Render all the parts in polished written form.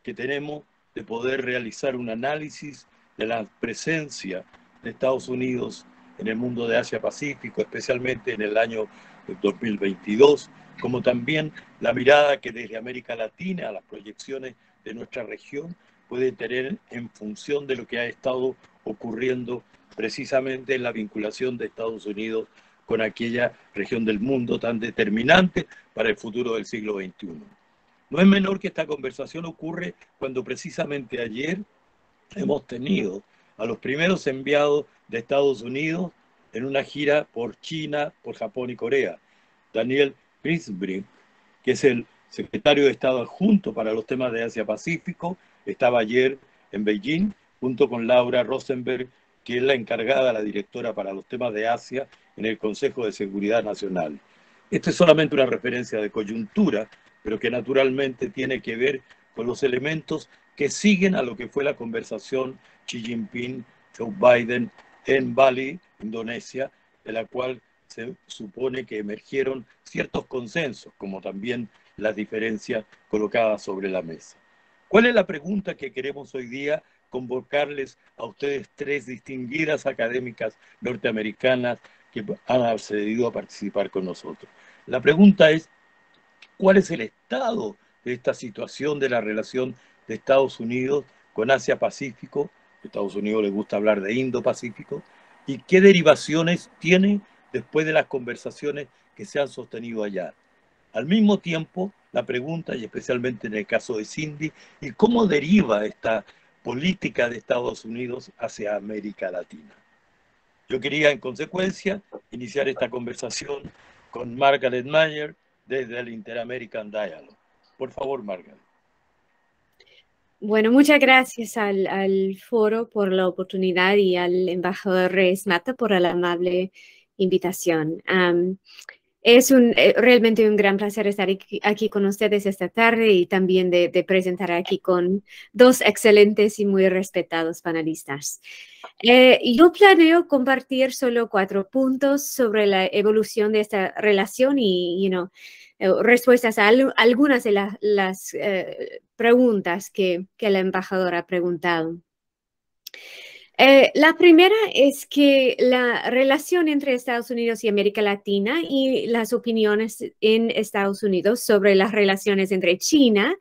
que tenemos de poder realizar un análisis de la presencia de Estados Unidos en el mundo de Asia-Pacífico, especialmente en el año 2022, como también la mirada que desde América Latina, las proyecciones de nuestra región, puede tener en función de lo que ha estado ocurriendo precisamente en la vinculación de Estados Unidos con aquella región del mundo tan determinante para el futuro del siglo XXI. No es menor que esta conversación ocurre cuando precisamente ayer hemos tenido a los primeros enviados de Estados Unidos en una gira por China, por Japón y Corea. Daniel Grisbrink, que es el secretario de Estado adjunto para los temas de Asia-Pacífico, estaba ayer en Beijing, junto con Laura Rosenberg, que es la encargada, la directora para los temas de Asia en el Consejo de Seguridad Nacional. Esto es solamente una referencia de coyuntura, pero que naturalmente tiene que ver con los elementos que siguen a lo que fue la conversación Xi Jinping, Joe Biden en Bali, Indonesia, de la cual se supone que emergieron ciertos consensos, como también las diferencias colocadas sobre la mesa. ¿Cuál es la pregunta que queremos hoy día convocarles a ustedes tres distinguidas académicas norteamericanas que han accedido a participar con nosotros? La pregunta es, ¿cuál es el estado de esta situación de la relación de Estados Unidos con Asia-Pacífico? A Estados Unidos le gusta hablar de Indo-Pacífico. ¿Y qué derivaciones tiene después de las conversaciones que se han sostenido allá? Al mismo tiempo, la pregunta, y especialmente en el caso de Cindy, ¿y cómo deriva esta política de Estados Unidos hacia América Latina? Yo quería, en consecuencia, iniciar esta conversación con Margaret Mayer desde el Inter-American Dialogue. Por favor, Margaret. Bueno, muchas gracias al foro por la oportunidad y al embajador Reyes Mata por la amable invitación. Es realmente un gran placer estar aquí con ustedes esta tarde y también de presentar aquí con dos excelentes y muy respetados panelistas. Yo planeo compartir solo 4 puntos sobre la evolución de esta relación y respuestas a algunas de las preguntas que la embajadora ha preguntado. La primera es que la relación entre Estados Unidos y América Latina y las opiniones en Estados Unidos sobre las relaciones entre China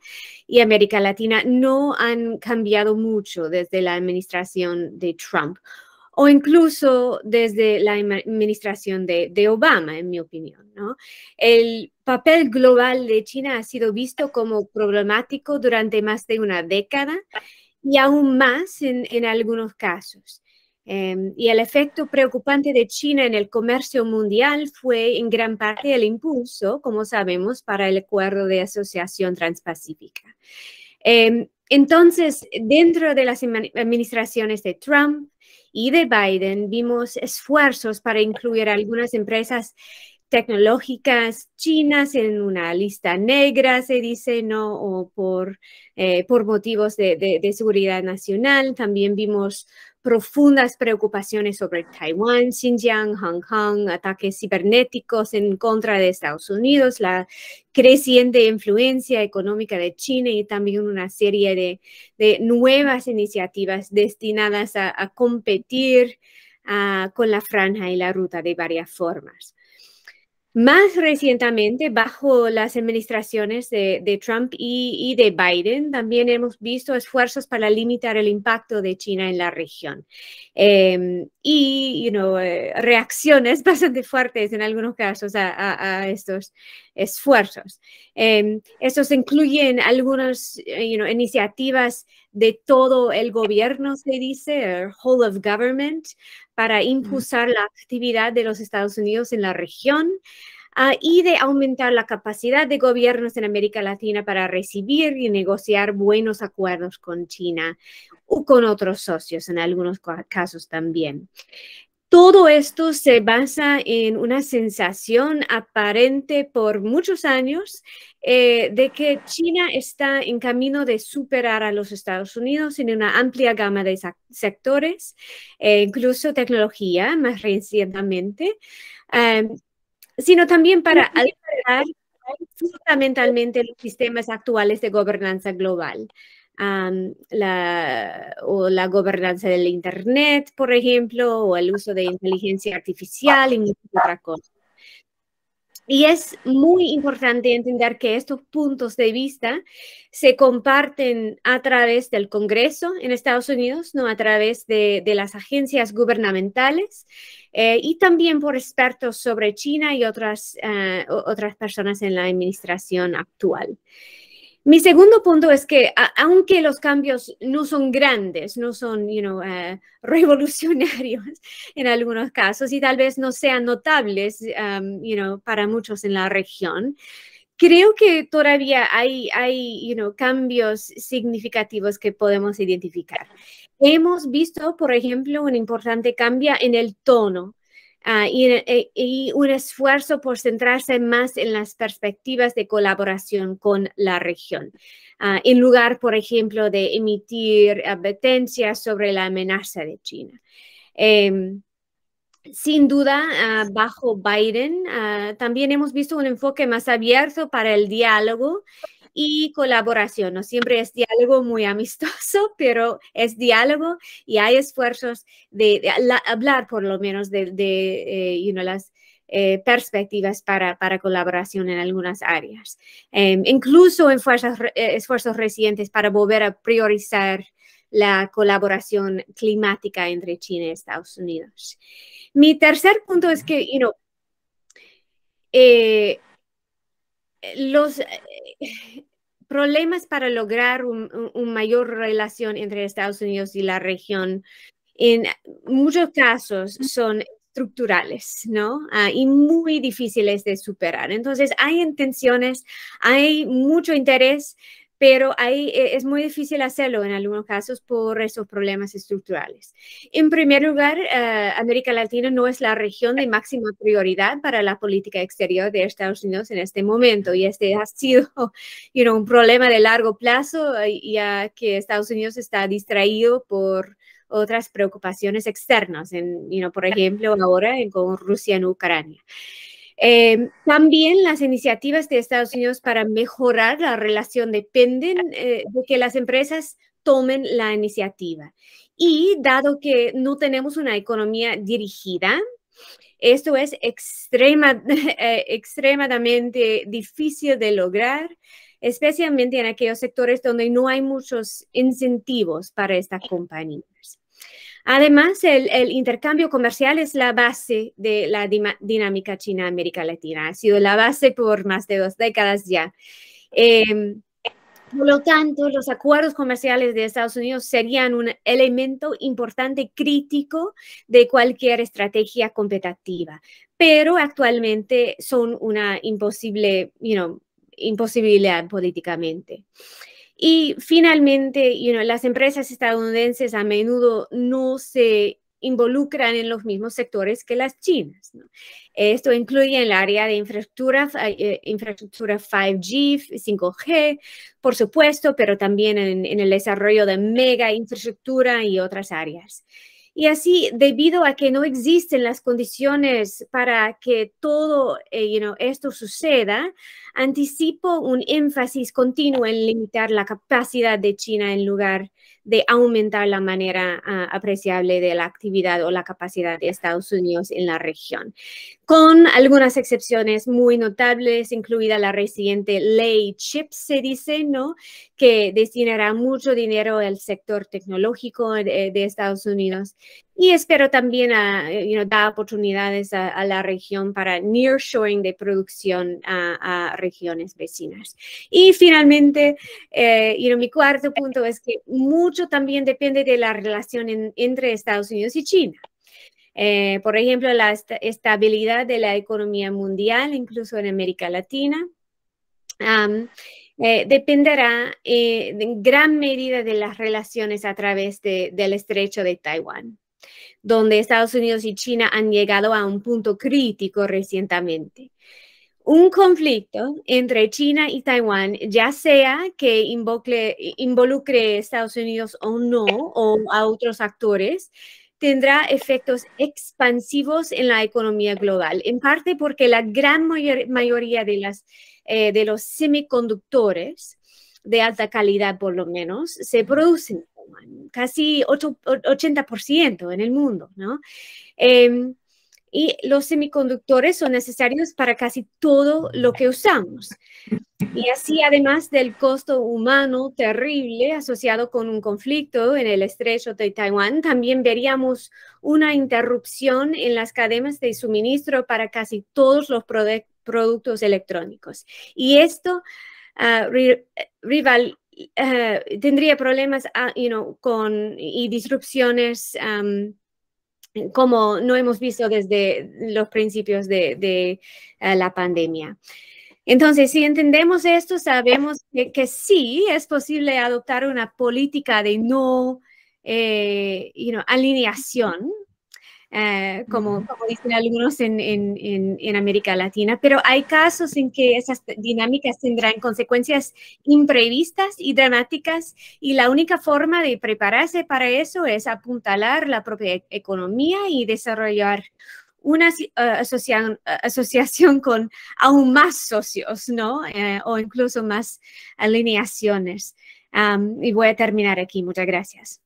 y América Latina no han cambiado mucho desde la administración de Trump o incluso desde la administración de Obama, en mi opinión, ¿no? El papel global de China ha sido visto como problemático durante más de una década y aún más en algunos casos. Y el efecto preocupante de China en el comercio mundial fue en gran parte el impulso, como sabemos, para el Acuerdo de Asociación Transpacífica. Entonces, dentro de las administraciones de Trump y de Biden, vimos esfuerzos para incluir algunas empresas tecnológicas chinas en una lista negra, se dice, ¿no? O por motivos de seguridad nacional. También vimos profundas preocupaciones sobre Taiwán, Xinjiang, Hong Kong, ataques cibernéticos en contra de Estados Unidos, la creciente influencia económica de China y también una serie de nuevas iniciativas destinadas a competir con la franja y la ruta de varias formas. Más recientemente, bajo las administraciones de Trump y de Biden, también hemos visto esfuerzos para limitar el impacto de China en la región. Reacciones bastante fuertes en algunos casos a estos esfuerzos. Estos incluyen algunas iniciativas de todo el gobierno, se dice, whole of government, para impulsar la actividad de los Estados Unidos en la región y de aumentar la capacidad de gobiernos en América Latina para recibir y negociar buenos acuerdos con China o con otros socios en algunos casos también. Todo esto se basa en una sensación aparente por muchos años de que China está en camino de superar a los Estados Unidos en una amplia gama de sectores, incluso tecnología más recientemente, sino también para alterar fundamentalmente los sistemas actuales de gobernanza global. o la gobernanza del Internet, por ejemplo, o el uso de inteligencia artificial y muchas otras cosas. Y es muy importante entender que estos puntos de vista se comparten a través del Congreso en Estados Unidos, no a través de las agencias gubernamentales y también por expertos sobre China y otras personas en la administración actual. Mi segundo punto es que aunque los cambios no son grandes, no son revolucionarios en algunos casos y tal vez no sean notables para muchos en la región, creo que todavía hay cambios significativos que podemos identificar. Hemos visto, por ejemplo, un importante cambio en el tono. Y un esfuerzo por centrarse más en las perspectivas de colaboración con la región, en lugar, por ejemplo, de emitir advertencias sobre la amenaza de China. Sin duda, bajo Biden, también hemos visto un enfoque más abierto para el diálogo y colaboración. No siempre es diálogo muy amistoso, pero es diálogo y hay esfuerzos de hablar por lo menos de las perspectivas para colaboración en algunas áreas. Incluso en esfuerzos recientes para volver a priorizar la colaboración climática entre China y Estados Unidos. Mi tercer punto es que, los problemas para lograr una mayor relación entre Estados Unidos y la región en muchos casos son estructurales, ¿no? Y muy difíciles de superar. Entonces, hay intenciones, hay mucho interés, pero es muy difícil hacerlo en algunos casos por esos problemas estructurales. En primer lugar, América Latina no es la región de máxima prioridad para la política exterior de Estados Unidos en este momento, y este ha sido un problema de largo plazo, ya que Estados Unidos está distraído por otras preocupaciones externas, por ejemplo, ahora con Rusia en Ucrania. También las iniciativas de Estados Unidos para mejorar la relación dependen de que las empresas tomen la iniciativa. Y dado que no tenemos una economía dirigida, esto es extremadamente difícil de lograr, especialmente en aquellos sectores donde no hay muchos incentivos para estas compañías. Además, el intercambio comercial es la base de la dinámica China-América Latina. Ha sido la base por más de 2 décadas ya. Por lo tanto, los acuerdos comerciales de Estados Unidos serían un elemento importante, crítico de cualquier estrategia competitiva, pero actualmente son una imposibilidad políticamente. Y finalmente, las empresas estadounidenses a menudo no se involucran en los mismos sectores que las chinas, ¿no? Esto incluye el área de infraestructura 5G, 5G, por supuesto, pero también en el desarrollo de mega infraestructura y otras áreas. Y así, debido a que no existen las condiciones para que todo esto suceda, anticipo un énfasis continuo en limitar la capacidad de China en lugar de aumentar la manera apreciable de la actividad o la capacidad de Estados Unidos en la región, con algunas excepciones muy notables, incluida la reciente ley CHIPS, se dice, ¿no?, que destinará mucho dinero al sector tecnológico de Estados Unidos. Y espero también dar oportunidades a la región para nearshoring de producción a regiones vecinas. Y finalmente, mi cuarto punto es que mucho también depende de la relación entre Estados Unidos y China. Por ejemplo, la estabilidad de la economía mundial, incluso en América Latina, dependerá en gran medida de las relaciones a través del estrecho de Taiwán, donde Estados Unidos y China han llegado a un punto crítico recientemente. Un conflicto entre China y Taiwán, ya sea que involucre a Estados Unidos o no, o a otros actores, tendrá efectos expansivos en la economía global, en parte porque la gran mayoría de los semiconductores de alta calidad por lo menos, se producen casi 80% en el mundo, ¿no? Y los semiconductores son necesarios para casi todo lo que usamos. Y así, además del costo humano terrible asociado con un conflicto en el estrecho de Taiwán, también veríamos una interrupción en las cadenas de suministro para casi todos los productos electrónicos. Y esto tendría problemas y disrupciones como no hemos visto desde los principios de la pandemia. Entonces, si entendemos esto, sabemos que sí es posible adoptar una política de no alineación, como dicen algunos en América Latina, pero hay casos en que esas dinámicas tendrán consecuencias imprevistas y dramáticas, y la única forma de prepararse para eso es apuntalar la propia economía y desarrollar una asociación con aún más socios, ¿no? O incluso más alineaciones. Y voy a terminar aquí. Muchas gracias.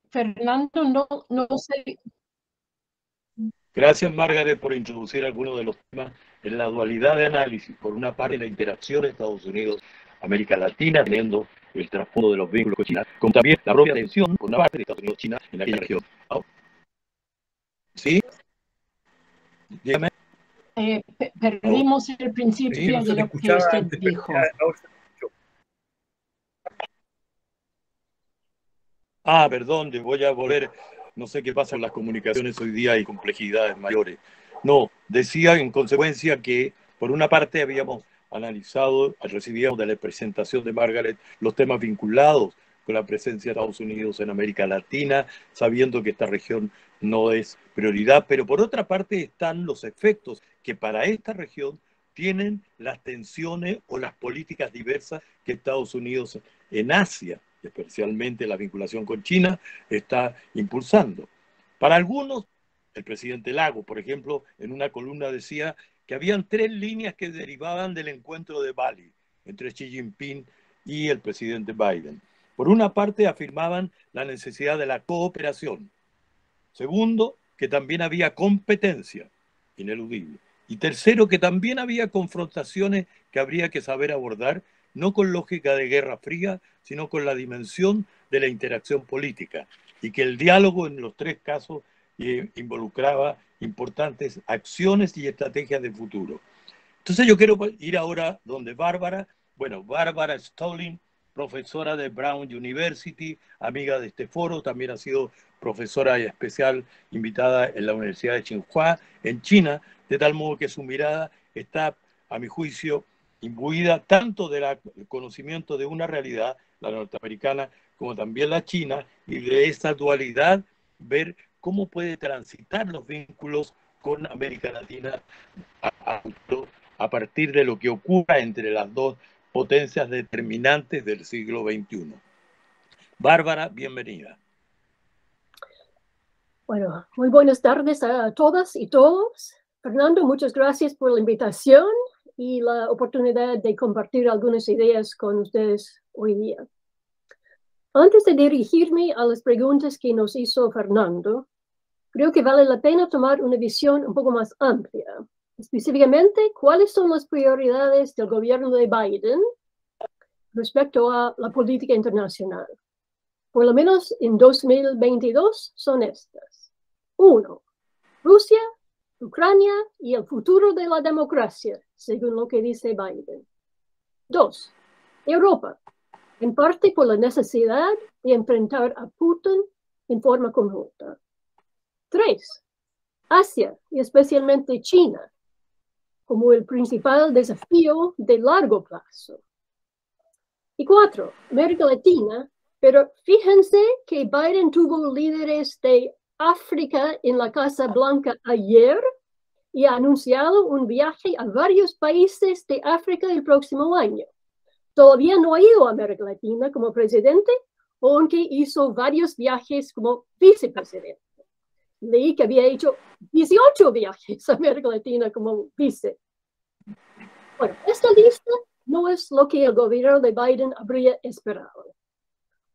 Fernando, no sé. Gracias, Margaret, por introducir algunos de los temas en la dualidad de análisis. Por una parte, la interacción de Estados Unidos, América Latina, teniendo el trasfondo de los vínculos con China, como también la propia tensión por una parte de Estados Unidos y China en aquella región. ¿Sí? Dígame. Perdimos el principio de lo que usted dijo. Perdón, voy a volver. No sé qué pasa en las comunicaciones hoy día, hay complejidades mayores. No, decía en consecuencia que, por una parte, habíamos analizado, recibíamos de la presentación de Margaret los temas vinculados con la presencia de Estados Unidos en América Latina, sabiendo que esta región no es prioridad, pero por otra parte están los efectos que para esta región tienen las tensiones o las políticas diversas que Estados Unidos en Asia, especialmente la vinculación con China, está impulsando. Para algunos, el presidente Lago, por ejemplo, en una columna decía que habían 3 líneas que derivaban del encuentro de Bali entre Xi Jinping y el presidente Biden. Por una parte, afirmaban la necesidad de la cooperación. Segundo, que también había competencia, ineludible. Y tercero, que también había confrontaciones que habría que saber abordar, no con lógica de guerra fría, sino con la dimensión de la interacción política, y que el diálogo en los 3 casos involucraba importantes acciones y estrategias de futuro. Entonces yo quiero ir ahora donde Bárbara. Bueno, Bárbara Stolin, profesora de Brown University, amiga de este foro, también ha sido profesora especial invitada en la Universidad de Tsinghua, en China, de tal modo que su mirada está, a mi juicio, imbuida tanto del conocimiento de una realidad, la norteamericana, como también la china, y de esta dualidad, ver cómo puede transitar los vínculos con América Latina a partir de lo que ocurra entre las dos potencias determinantes del siglo XXI. Bárbara, bienvenida. Bueno, muy buenas tardes a todas y todos. Fernando, muchas gracias por la invitación y la oportunidad de compartir algunas ideas con ustedes hoy día. Antes de dirigirme a las preguntas que nos hizo Fernando, creo que vale la pena tomar una visión un poco más amplia. Específicamente, ¿cuáles son las prioridades del gobierno de Biden respecto a la política internacional? Por lo menos en 2022 son estas. 1. Rusia, Ucrania y el futuro de la democracia, según lo que dice Biden. 2. Europa, en parte por la necesidad de enfrentar a Putin en forma conjunta. 3. Asia y especialmente China, como el principal desafío de largo plazo. Y 4. América Latina, pero fíjense que Biden tuvo líderes de África en la Casa Blanca ayer y ha anunciado un viaje a varios países de África el próximo año. Todavía no ha ido a América Latina como presidente, aunque hizo varios viajes como vicepresidente. Leí que había hecho 18 viajes a América Latina como vice. Bueno, esta lista no es lo que el gobierno de Biden habría esperado.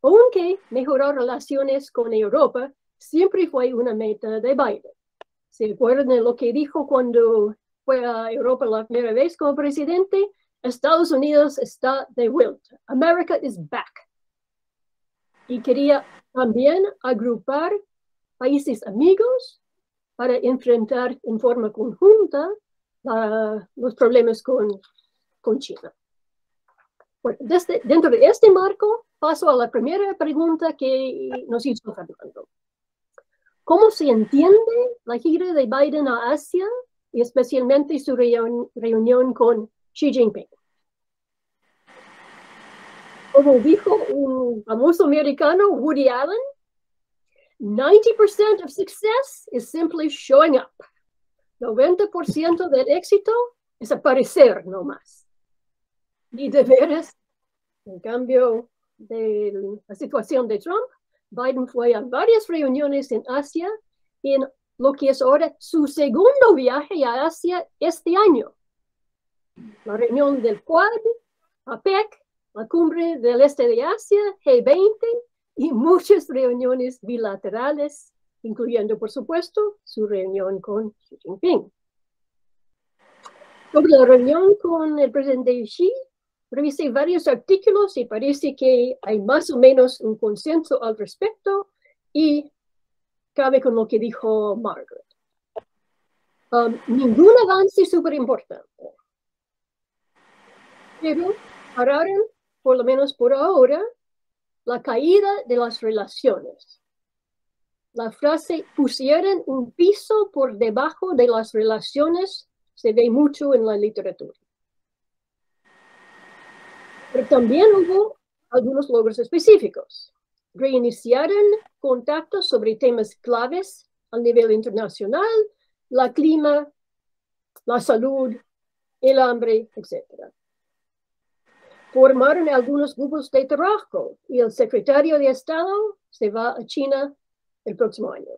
Aunque mejorar relaciones con Europa siempre fue una meta de Biden. ¿Se acuerdan de lo que dijo cuando fue a Europa la primera vez como presidente? Estados Unidos está de vuelta. America is back. Y quería también agrupar países amigos para enfrentar en forma conjunta los problemas con China. Bueno, dentro de este marco, paso a la primera pregunta que nos hizo Fernando. ¿Cómo se entiende la gira de Biden a Asia y especialmente su reunión con Xi Jinping? Como dijo un famoso americano, Woody Allen, 90% of success is simply showing up. 90% del éxito es aparecer nomás. Y de veras, en cambio de la situación de Trump, Biden fue a varias reuniones en Asia y en lo que es ahora su segundo viaje a Asia este año. La reunión del Quad, APEC, la cumbre del este de Asia, G20, y muchas reuniones bilaterales, incluyendo, por supuesto, su reunión con Xi Jinping. Sobre la reunión con el presidente Xi, revisé varios artículos y parece que hay más o menos un consenso al respecto y cabe con lo que dijo Margaret. Ningún avance súper importante. Pero pararon, por lo menos por ahora, la caída de las relaciones. La frase pusieron un piso por debajo de las relaciones se ve mucho en la literatura. Pero también hubo algunos logros específicos. Reiniciaron contactos sobre temas claves a nivel internacional, la clima, la salud, el hambre, etc. Formaron algunos grupos de trabajo y el secretario de Estado se va a China el próximo año.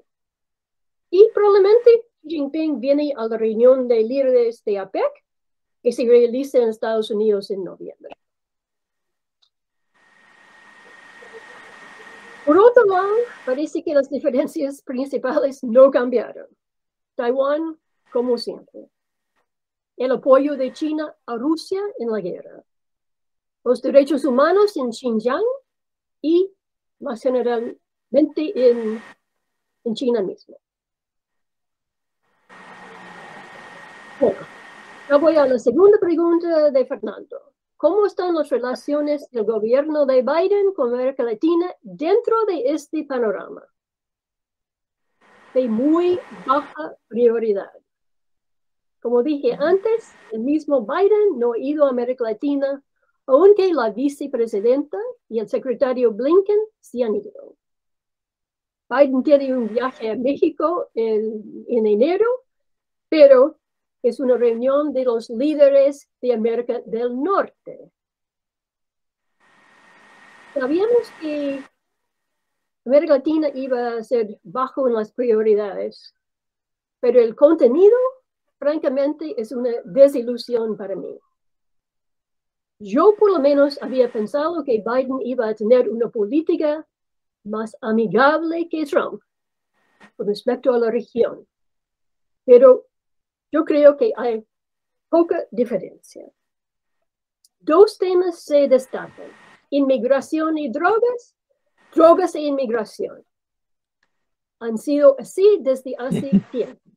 Y probablemente Xi Jinping viene a la reunión de líderes de APEC que se realiza en Estados Unidos en noviembre. Por otro lado, parece que las diferencias principales no cambiaron. Taiwán, como siempre. El apoyo de China a Rusia en la guerra. Los derechos humanos en Xinjiang y más generalmente en China mismo. Bueno, ya voy a la segunda pregunta de Fernando. ¿Cómo están las relaciones del gobierno de Biden con América Latina dentro de este panorama? De muy baja prioridad. Como dije antes, el mismo Biden no ha ido a América Latina, aunque la vicepresidenta y el secretario Blinken sí han ido. Biden tiene un viaje a México en enero, pero es una reunión de los líderes de América del Norte. Sabíamos que América Latina iba a ser bajo en las prioridades, pero el contenido, francamente, es una desilusión para mí. Yo por lo menos había pensado que Biden iba a tener una política más amigable que Trump con respecto a la región. Pero yo creo que hay poca diferencia. Dos temas se destacan: inmigración y drogas, drogas e inmigración. Han sido así desde hace tiempo,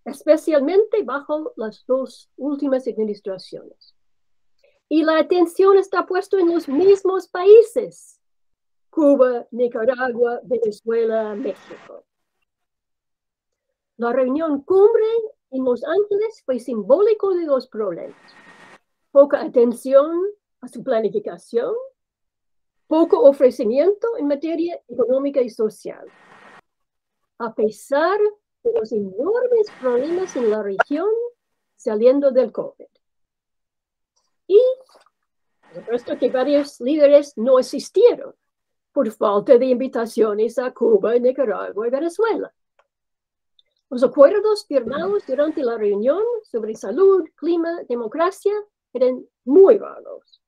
especialmente bajo las dos últimas administraciones. Y la atención está puesta en los mismos países: Cuba, Nicaragua, Venezuela, México. La reunión cumbre en Los Ángeles fue simbólico de los problemas. Poca atención a su planificación, poco ofrecimiento en materia económica y social. A pesar de los enormes problemas en la región saliendo del COVID. Y Por supuesto que varios líderes no asistieron por falta de invitaciones a Cuba, Nicaragua y Venezuela. Los acuerdos firmados durante la reunión sobre salud, clima, democracia eran muy vagos.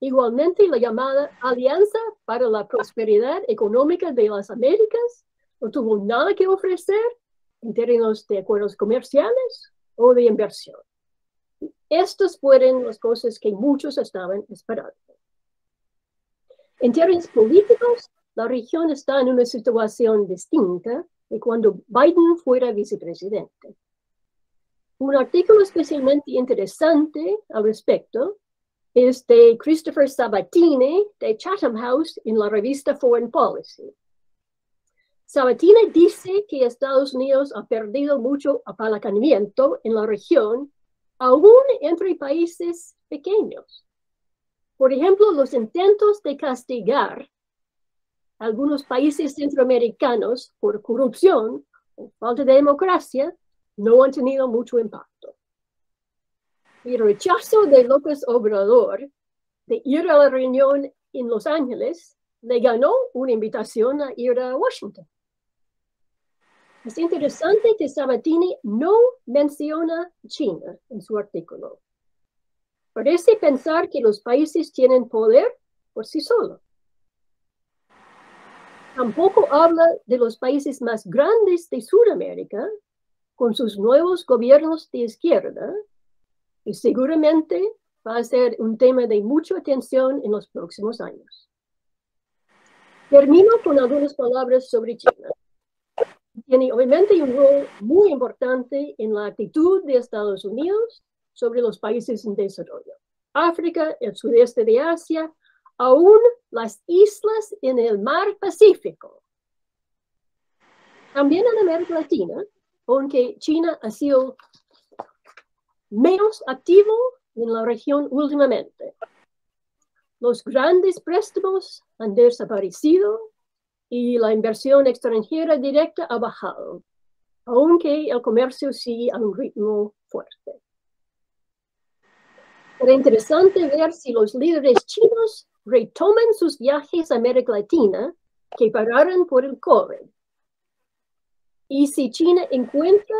Igualmente, la llamada Alianza para la Prosperidad Económica de las Américas no tuvo nada que ofrecer en términos de acuerdos comerciales o de inversión. Estas fueron las cosas que muchos estaban esperando. En términos políticos, la región está en una situación distinta de cuando Biden fuera vicepresidente. Un artículo especialmente interesante al respecto es de Christopher Sabatini de Chatham House en la revista Foreign Policy. Sabatini dice que Estados Unidos ha perdido mucho apalancamiento en la región, aún entre países pequeños. Por ejemplo, los intentos de castigar a algunos países centroamericanos por corrupción o falta de democracia no han tenido mucho impacto. El rechazo de López Obrador de ir a la reunión en Los Ángeles le ganó una invitación a ir a Washington. Es interesante que Sabatini no menciona China en su artículo. Parece pensar que los países tienen poder por sí solos. Tampoco habla de los países más grandes de Sudamérica, con sus nuevos gobiernos de izquierda, y seguramente va a ser un tema de mucha atención en los próximos años. Termino con algunas palabras sobre China. Tiene obviamente un rol muy importante en la actitud de Estados Unidos sobre los países en desarrollo. África, el sudeste de Asia, aún las islas en el mar Pacífico. También en América Latina, aunque China ha sido menos activo en la región últimamente. Los grandes préstamos han desaparecido y la inversión extranjera directa ha bajado, aunque el comercio sigue a un ritmo fuerte. Será interesante ver si los líderes chinos retoman sus viajes a América Latina que pararon por el COVID. Y si China encuentra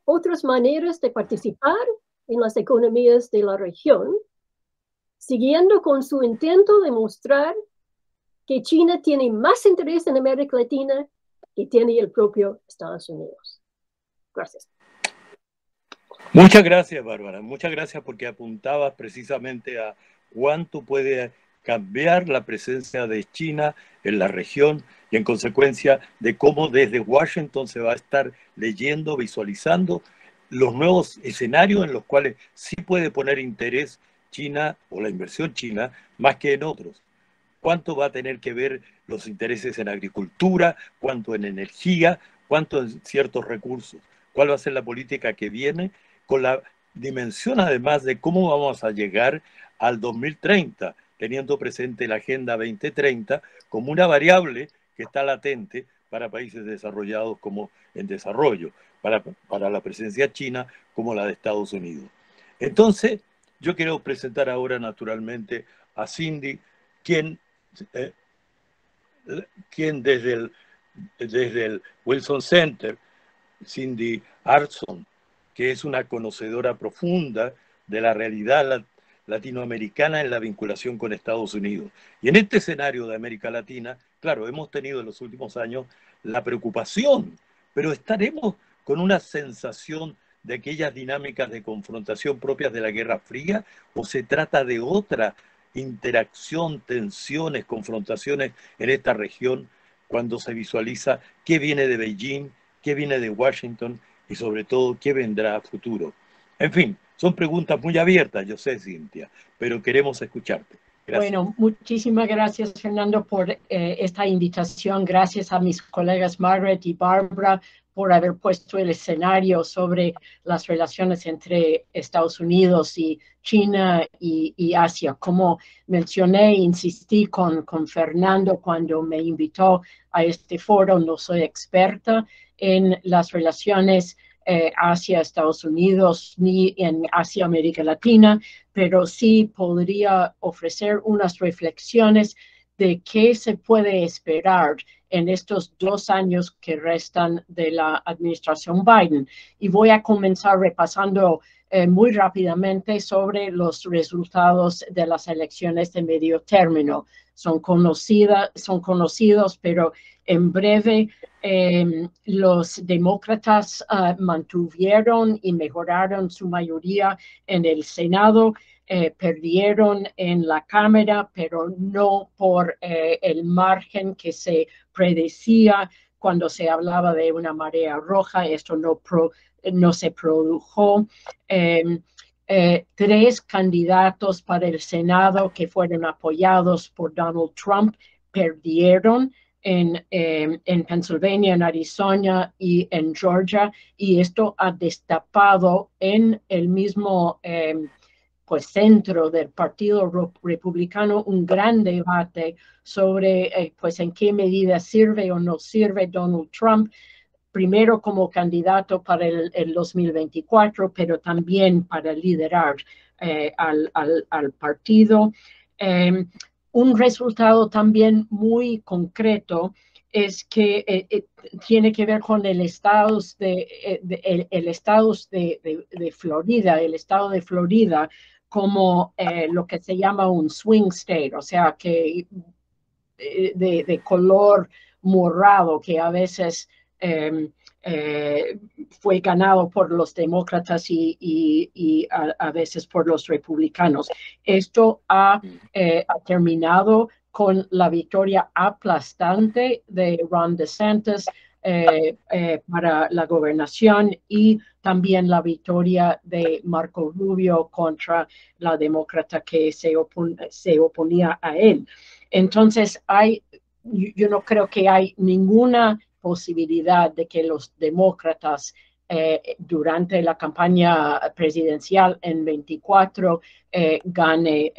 otras maneras de participar en las economías de la región, siguiendo con su intento de mostrar que China tiene más interés en América Latina que tiene el propio Estados Unidos. Gracias. Muchas gracias, Bárbara. Muchas gracias porque apuntabas precisamente a cuánto puede cambiar la presencia de China en la región y en consecuencia de cómo desde Washington se va a estar leyendo, visualizando los nuevos escenarios en los cuales sí puede poner interés China o la inversión china más que en otros. ¿Cuánto va a tener que ver los intereses en agricultura, cuánto en energía, cuánto en ciertos recursos? ¿Cuál va a ser la política que viene? Con la dimensión además de cómo vamos a llegar al 2030, teniendo presente la Agenda 2030 como una variable que está latente para países desarrollados como en desarrollo, para la presencia china como la de Estados Unidos. Entonces, yo quiero presentar ahora naturalmente a Cindy, quien desde el Wilson Center, Cindy Arson, que es una conocedora profunda de la realidad latinoamericana en la vinculación con Estados Unidos. Y en este escenario de América Latina, claro, hemos tenido en los últimos años la preocupación, pero estaremos con una sensación de aquellas dinámicas de confrontación propias de la Guerra Fría, o se trata de otra interacción, tensiones, confrontaciones en esta región cuando se visualiza qué viene de Beijing, qué viene de Washington y sobre todo qué vendrá a futuro. En fin, son preguntas muy abiertas, yo sé, Cintia, pero queremos escucharte. Gracias. Bueno, muchísimas gracias, Fernando, por esta invitación. Gracias a mis colegas Margaret y Barbara por haber puesto el escenario sobre las relaciones entre Estados Unidos y China y Asia. Como mencioné, insistí con Fernando cuando me invitó a este foro. No soy experta en las relaciones hacia Estados Unidos ni hacia América Latina, pero sí podría ofrecer unas reflexiones de qué se puede esperar en estos 2 años que restan de la administración Biden. Y voy a comenzar repasando muy rápidamente sobre los resultados de las elecciones de medio término. Son conocidos, pero en breve los demócratas mantuvieron y mejoraron su mayoría en el Senado. Perdieron en la Cámara, pero no por el margen que se predecía cuando se hablaba de una marea roja. Esto no se produjo. 3 candidatos para el Senado que fueron apoyados por Donald Trump perdieron en Pennsylvania, en Arizona y en Georgia, y esto ha destapado en el mismo centro del Partido Republicano un gran debate sobre en qué medida sirve o no sirve Donald Trump, primero como candidato para el 2024, pero también para liderar al partido. Un resultado también muy concreto es que tiene que ver con el estado de Florida, el estado de Florida como lo que se llama un swing state, o sea, que de color morado, que a veces fue ganado por los demócratas y a veces por los republicanos. Esto ha terminado con la victoria aplastante de Ron DeSantis para la gobernación y también la victoria de Marco Rubio contra la demócrata que se oponía a él. Entonces, yo no creo que hay ninguna posibilidad de que los demócratas durante la campaña presidencial en 24 gane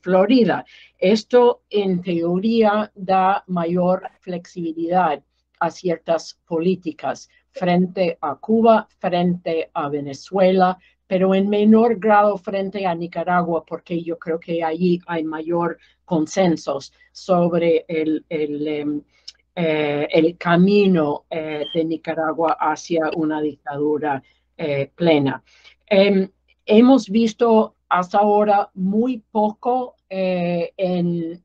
Florida. Esto en teoría da mayor flexibilidad a ciertas políticas frente a Cuba, frente a Venezuela, pero en menor grado frente a Nicaragua, porque yo creo que allí hay mayor consensos sobre el camino de Nicaragua hacia una dictadura plena. Hemos visto hasta ahora muy poco en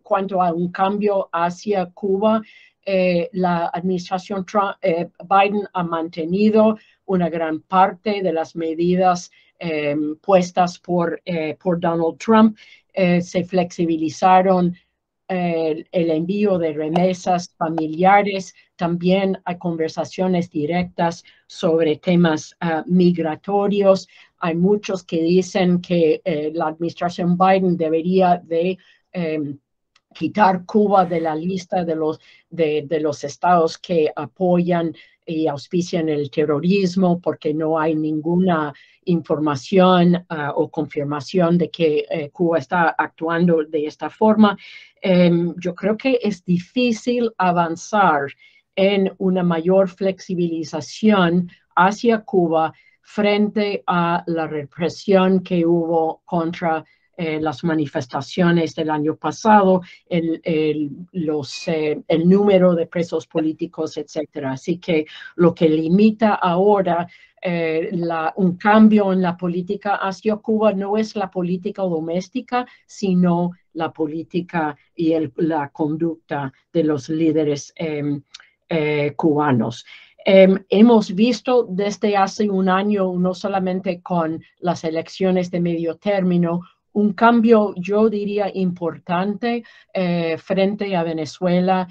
cuanto a un cambio hacia Cuba. La administración Biden ha mantenido una gran parte de las medidas puestas por Donald Trump. Se flexibilizaron el envío de remesas familiares. También hay conversaciones directas sobre temas migratorios. Hay muchos que dicen que la administración Biden debería de quitar Cuba de la lista de los estados que apoyan y auspician el terrorismo, porque no hay ninguna información o confirmación de que Cuba está actuando de esta forma. Yo creo que es difícil avanzar en una mayor flexibilización hacia Cuba frente a la represión que hubo contra las manifestaciones del año pasado, el número de presos políticos, etcétera. Así que lo que limita ahora un cambio en la política hacia Cuba no es la política doméstica, sino la política y la conducta de los líderes cubanos. Hemos visto desde hace un año, no solamente con las elecciones de medio término, un cambio, yo diría, importante frente a Venezuela.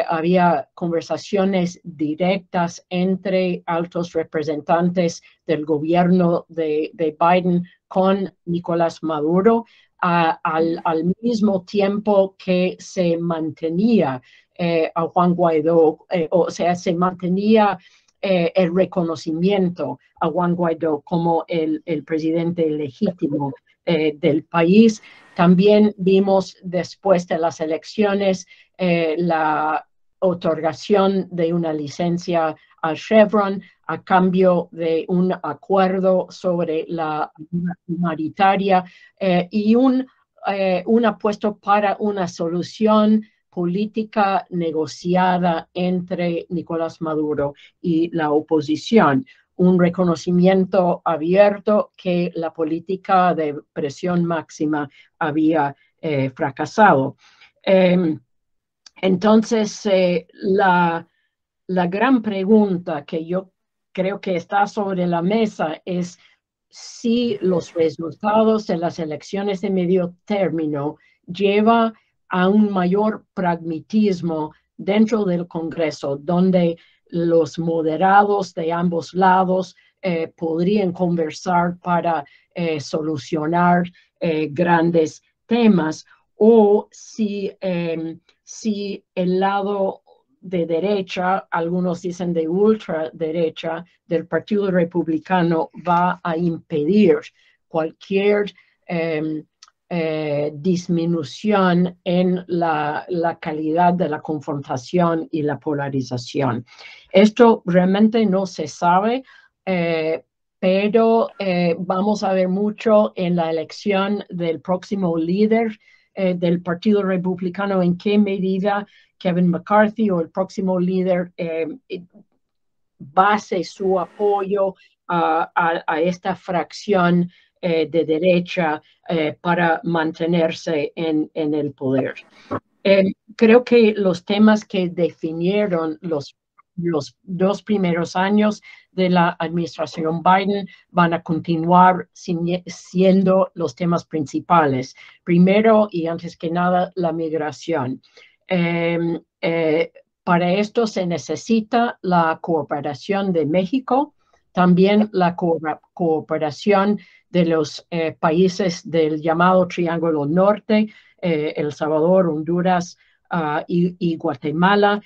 Había conversaciones directas entre altos representantes del gobierno de Biden con Nicolás Maduro, al mismo tiempo que se mantenía a Juan Guaidó, o sea, se mantenía el reconocimiento a Juan Guaidó como el presidente legítimo del país. También vimos después de las elecciones la otorgación de una licencia a Chevron a cambio de un acuerdo sobre la humanitaria y un apuesto para una solución política negociada entre Nicolás Maduro y la oposición, un reconocimiento abierto que la política de presión máxima había fracasado. Entonces, la gran pregunta que yo creo que está sobre la mesa es si los resultados de las elecciones de medio término lleva a un mayor pragmatismo dentro del Congreso, donde los moderados de ambos lados podrían conversar para solucionar grandes temas, o si el lado de derecha, algunos dicen de ultraderecha, del Partido Republicano va a impedir cualquier disminución en la calidad de la confrontación y la polarización. Esto realmente no se sabe, pero vamos a ver mucho en la elección del próximo líder del Partido Republicano, en qué medida Kevin McCarthy o el próximo líder base su apoyo a esta fracción de derecha para mantenerse en el poder. Creo que los temas que definieron los 2 primeros años de la administración Biden van a continuar siendo los temas principales. Primero y antes que nada, la migración. Para esto se necesita la cooperación de México, también la cooperación de los países del llamado Triángulo Norte, El Salvador, Honduras y Guatemala,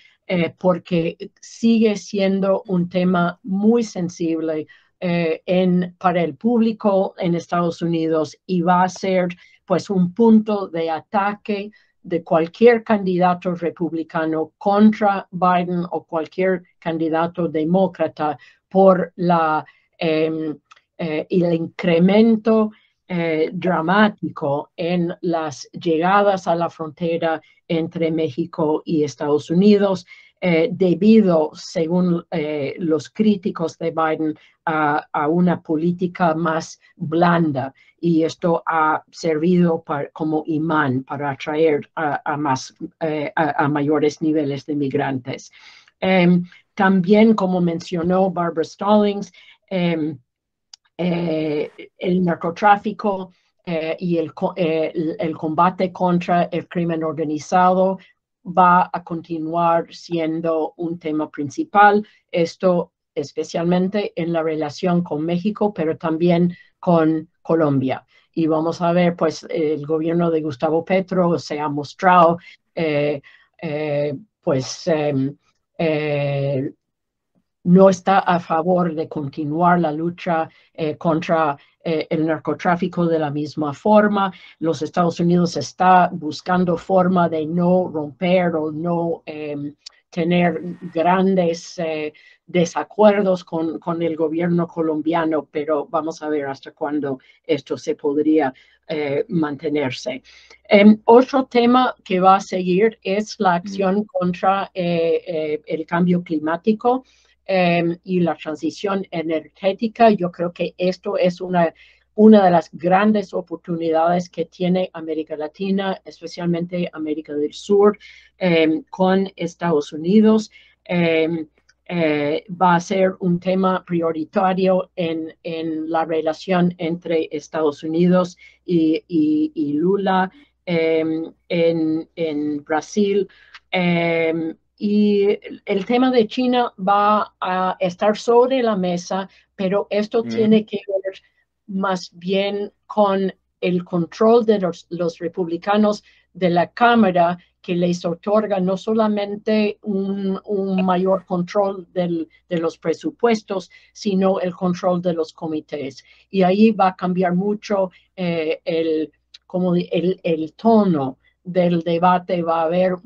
porque sigue siendo un tema muy sensible para el público en Estados Unidos, y va a ser pues un punto de ataque de cualquier candidato republicano contra Biden o cualquier candidato demócrata por el incremento dramático en las llegadas a la frontera entre México y Estados Unidos, debido, según los críticos de Biden, a una política más blanda, y esto ha servido como imán para atraer a mayores niveles de migrantes. También, como mencionó Barbara Stallings, el narcotráfico y el combate contra el crimen organizado va a continuar siendo un tema principal, esto especialmente en la relación con México, pero también con Colombia. Y vamos a ver, pues el gobierno de Gustavo Petro se ha mostrado no está a favor de continuar la lucha contra el narcotráfico de la misma forma. Los Estados Unidos está buscando forma de no romper o no tener grandes desacuerdos con el gobierno colombiano, pero vamos a ver hasta cuándo esto se podría mantenerse. Otro tema que va a seguir es la acción contra el cambio climático y la transición energética. Yo creo que esto es una de las grandes oportunidades que tiene América Latina, especialmente América del Sur, con Estados Unidos. Va a ser un tema prioritario en la relación entre Estados Unidos y Lula en Brasil. Y el tema de China va a estar sobre la mesa, pero esto tiene que ver más bien con el control de los republicanos de la Cámara, que les otorga no solamente un mayor control de los presupuestos, sino el control de los comités. Y ahí va a cambiar mucho el tono del debate. Va a haber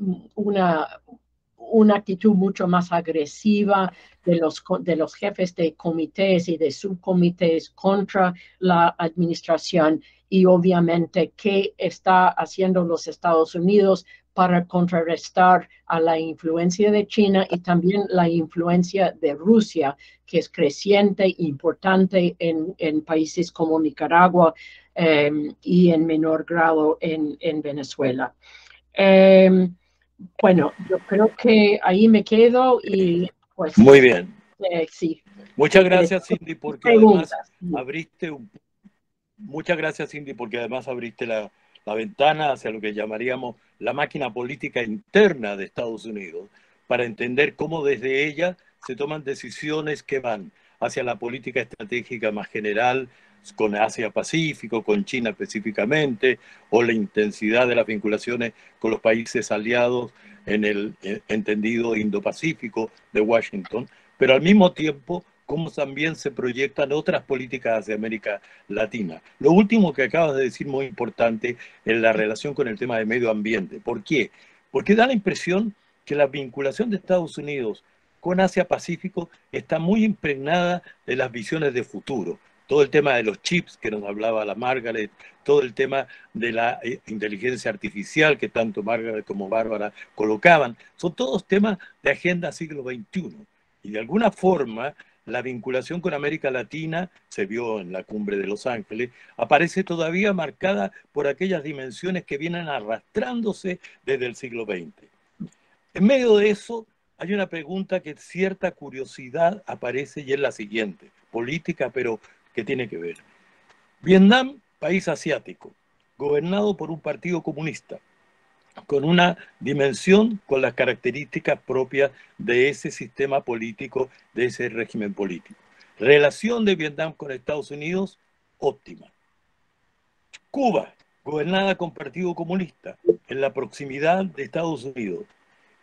una actitud mucho más agresiva de los jefes de comités y de subcomités contra la administración, y obviamente qué está haciendo los Estados Unidos para contrarrestar a la influencia de China y también la influencia de Rusia, que es creciente e importante en países como Nicaragua y en menor grado en Venezuela. Bueno, yo creo que ahí me quedo y pues... Muy bien. Sí. Muchas gracias, Cindy, porque además abriste muchas gracias, Cindy, porque además abriste la ventana hacia lo que llamaríamos la máquina política interna de Estados Unidos, para entender cómo desde ella se toman decisiones que van hacia la política estratégica más general, con Asia-Pacífico, con China específicamente, o la intensidad de las vinculaciones con los países aliados en el entendido Indo-Pacífico de Washington, pero al mismo tiempo cómo también se proyectan otras políticas hacia América Latina. Lo último que acabas de decir, muy importante, es la relación con el tema de medio ambiente. ¿Por qué? Porque da la impresión que la vinculación de Estados Unidos con Asia-Pacífico está muy impregnada de las visiones de futuro. Todo el tema de los chips que nos hablaba la Margaret, todo el tema de la inteligencia artificial que tanto Margaret como Bárbara colocaban, son todos temas de agenda siglo XXI. Y de alguna forma, la vinculación con América Latina, se vio en la cumbre de Los Ángeles, aparece todavía marcada por aquellas dimensiones que vienen arrastrándose desde el siglo XX. En medio de eso, hay una pregunta que cierta curiosidad aparece y es la siguiente, política, pero que tiene que ver. Vietnam, país asiático, gobernado por un partido comunista, con una dimensión con las características propias de ese sistema político, de ese régimen político. Relación de Vietnam con Estados Unidos, óptima. Cuba, gobernada con Partido Comunista, en la proximidad de Estados Unidos.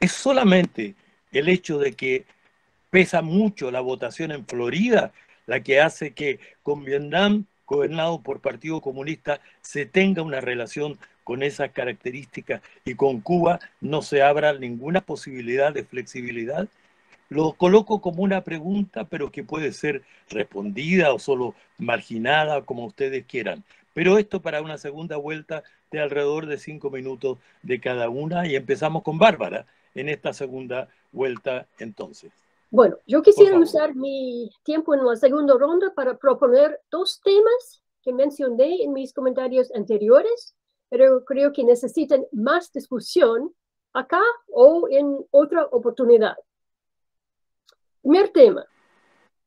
Es solamente el hecho de que pesa mucho la votación en Florida la que hace que con Vietnam, gobernado por Partido Comunista, se tenga una relación con esas características y con Cuba no se abra ninguna posibilidad de flexibilidad. Lo coloco como una pregunta, pero que puede ser respondida o solo marginada, como ustedes quieran. Pero esto para una segunda vuelta de alrededor de 5 minutos de cada una, y empezamos con Bárbara en esta segunda vuelta entonces. Bueno, yo quisiera usar mi tiempo en la segunda ronda para proponer dos temas que mencioné en mis comentarios anteriores, pero creo que necesitan más discusión acá o en otra oportunidad. Primer tema,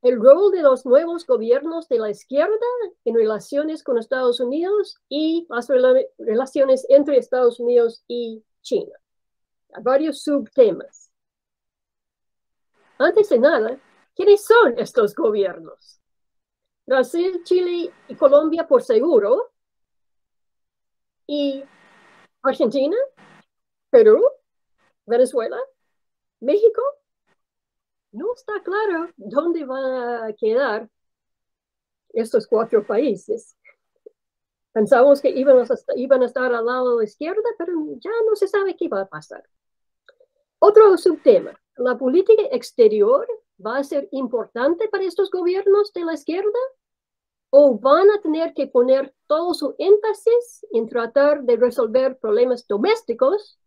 el rol de los nuevos gobiernos de la izquierda en relaciones con Estados Unidos y las relaciones entre Estados Unidos y China. Hay varios subtemas. Antes de nada, ¿quiénes son estos gobiernos? Brasil, Chile y Colombia por seguro. ¿Y Argentina? ¿Perú? ¿Venezuela? ¿México? No está claro dónde van a quedar estos 4 países. Pensamos que iban a estar al lado de la izquierda, pero ya no se sabe qué va a pasar. Otro subtema. ¿La política exterior va a ser importante para estos gobiernos de la izquierda? ¿O van a tener que poner todo su énfasis en tratar de resolver problemas domésticos,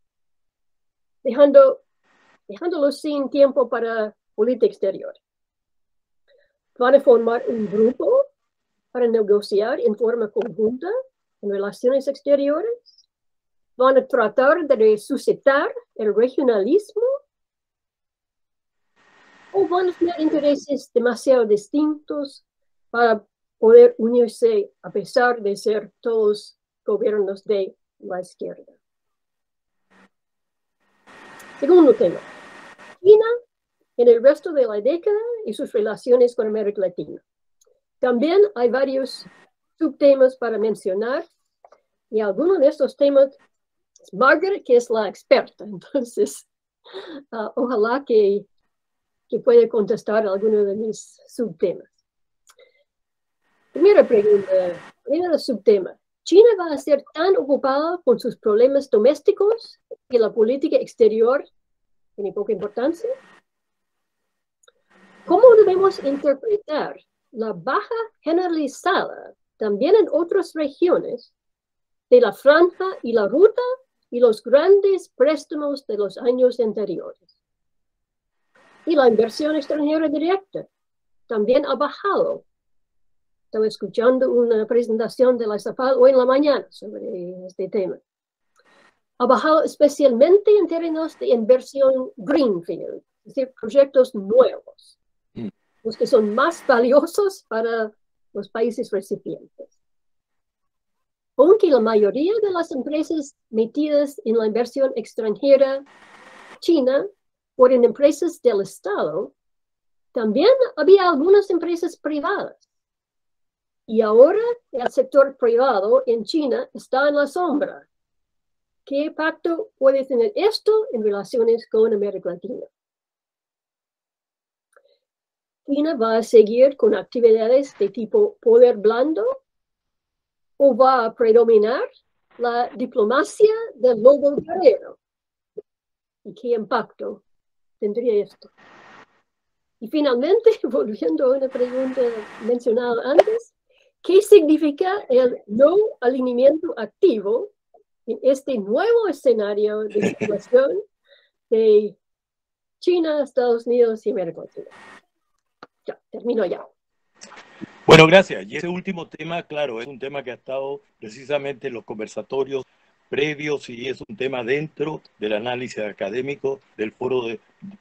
dejándolos sin tiempo para política exterior? ¿Van a formar un grupo para negociar en forma conjunta en relaciones exteriores? ¿Van a tratar de resucitar el regionalismo? ¿O van a tener intereses demasiado distintos para poder unirse a pesar de ser todos gobiernos de la izquierda? Segundo tema. China en el resto de la década y sus relaciones con América Latina. También hay varios subtemas para mencionar, y algunos de estos temas, Margaret, que es la experta, entonces ojalá que pueda contestar alguno de mis subtemas. Primera pregunta, primer subtema. ¿China va a ser tan ocupada con sus problemas domésticos que la política exterior tiene poca importancia. ¿Cómo debemos interpretar la baja generalizada también en otras regiones de la franja y la ruta y los grandes préstamos de los años anteriores? Y la inversión extranjera directa también ha bajado. Estaba escuchando una presentación de la SAPAL hoy en la mañana sobre este tema. Ha bajado especialmente en términos de inversión greenfield, es decir, proyectos nuevos, los que son más valiosos para los países recipientes. Aunque la mayoría de las empresas metidas en la inversión extranjera china fueron empresas del Estado, también había algunas empresas privadas. Y ahora el sector privado en China está en la sombra. ¿Qué impacto puede tener esto en relaciones con América Latina? ¿China va a seguir con actividades de tipo poder blando o va a predominar la diplomacia del lobo guerrero? ¿Y qué impacto tendría esto? Y finalmente, volviendo a una pregunta mencionada antes, ¿qué significa el no alineamiento activo en este nuevo escenario de situación de China, Estados Unidos y América Latina? Ya, termino ya. Bueno, gracias. Y ese último tema, claro, es un tema que ha estado precisamente en los conversatorios previos y es un tema dentro del análisis académico del Foro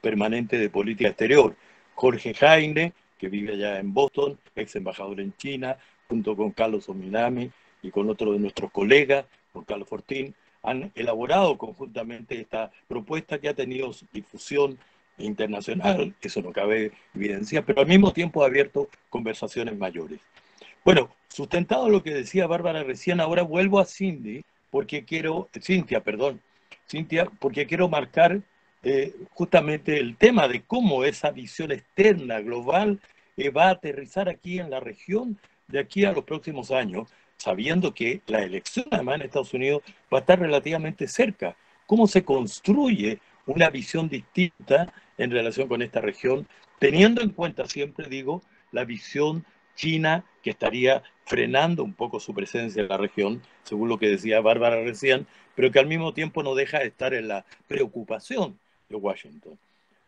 Permanente de Política Exterior. Jorge Jaime, que vive allá en Boston, ex embajador en China, junto con Carlos Ominami y con otro de nuestros colegas, con Carlos Fortín, han elaborado conjuntamente esta propuesta que ha tenido difusión internacional, eso no cabe evidenciar, pero al mismo tiempo ha abierto conversaciones mayores. Bueno, sustentado lo que decía Bárbara recién, ahora vuelvo a Cintia, porque quiero marcar justamente el tema de cómo esa visión externa, global, va a aterrizar aquí en la región de aquí a los próximos años, sabiendo que la elección además en Estados Unidos va a estar relativamente cerca. ¿Cómo se construye una visión distinta en relación con esta región, teniendo en cuenta, siempre digo, la visión china que estaría frenando un poco su presencia en la región, según lo que decía Bárbara recién, pero que al mismo tiempo no deja de estar en la preocupación de Washington?